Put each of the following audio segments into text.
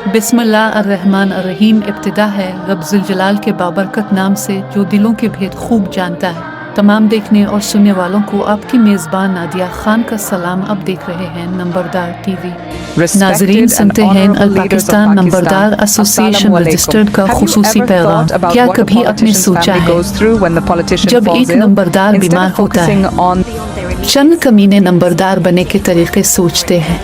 बिस्मिल्लाह अर्रहमान अर्रहीम। इब्तिदा है रब ज़ुल जलाल के बाबरकत नाम से जो दिलों के भेद खूब जानता है। तमाम देखने और सुनने वालों को आपकी मेज़बान नादिया खान का सलाम। अब देख रहे हैं नंबरदार टीवी। नाज़रीन सुनते हैं अल पाकिस्तान नंबरदार एसोसिएशन रजिस्टर्ड का खुसूसी पैगाम। क्या कभी आपने सोचा है जब एक नंबरदार बीमार होता है, चंद कमीने नंबरदार बनने के तरीके सोचते हैं।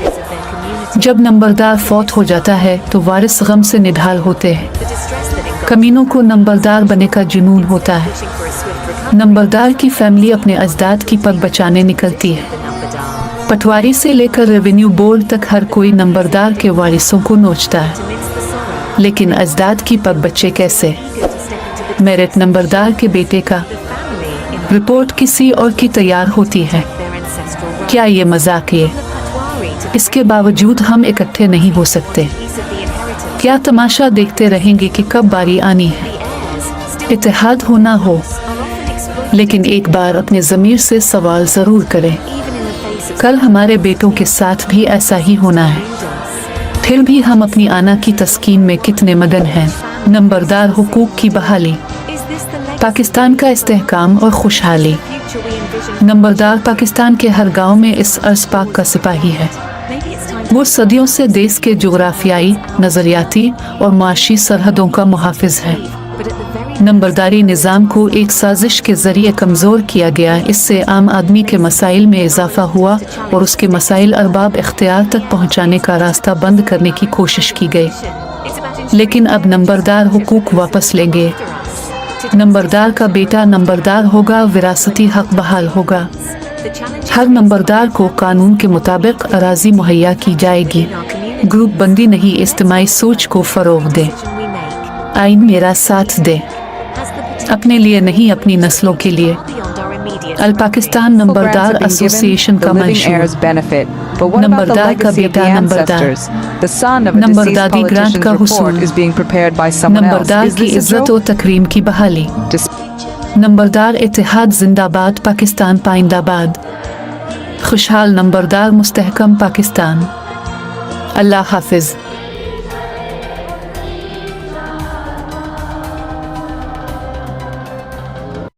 जब नंबरदार फौत हो जाता है तो वारिस गम से निढाल होते हैं। कमीनों को नंबरदार बनने का जुनून होता है। नंबरदार की फैमिली अपने अजदाद की पग बचाने निकलती है। पटवारी से लेकर रेवेन्यू बोर्ड तक हर कोई नंबरदार के वारिसों को नोचता है, लेकिन अजदाद की पग बचे कैसे? मेरिट नंबरदार के बेटे का रिपोर्ट किसी और की तैयार होती है। क्या ये मजाक? ये इसके बावजूद हम इकट्ठे नहीं हो सकते। क्या तमाशा देखते रहेंगे कि कब बारी आनी है? इत्तेहाद होना हो, लेकिन एक बार अपने ज़मीर से सवाल ज़रूर करें। कल हमारे बेटों के साथ भी ऐसा ही होना है। फिर भी हम अपनी आना की तस्कीन में कितने मगन हैं। नंबरदार हुकूक की बहाली, पाकिस्तान का इस्तेहकाम और खुशहाली। नंबरदार पाकिस्तान के हर गांव में इस अर्ज़ पाक का सिपाही है। वो सदियों से देश के जोग्राफियाई, नज़रियाती और माशी सरहदों का मुहाफ़िज़ है। नंबरदारी निज़ाम को एक साजिश के ज़रिए कमज़ोर किया गया। इससे आम आदमी के मसाइल में इजाफ़ा हुआ और उसके मसाइल अरबाब इख्तियार तक पहुँचाने का रास्ता बंद करने की कोशिश की गई। लेकिन अब नंबरदार हुकूक वापस लेंगे। नंबरदार का बेटा नंबरदार होगा, विरासती हक बहाल होगा। हर नंबरदार को कानून के मुताबिक अराज़ी मुहैया की जाएगी। ग्रुप बंदी नहीं, इज्तिमाई सोच को फ़रोग़ दे। आइन मेरा साथ दे, अपने लिए नहीं अपनी नस्लों के लिए। अल पाकिस्तान नंबरदार एसोसिएशन का मंशूर। नंबरदार का बेटा नंबरदार, नंबरदारी ग्रांट का हुसूल, नंबरदार की इज्जत और तकरीम की बहाली। नंबरदार इत्तेहाद जिंदाबाद, पाकिस्तान पाइंदाबाद। खुशहाल नंबरदार, मुस्तहकम पाकिस्तान। अल्लाह हाफिज़।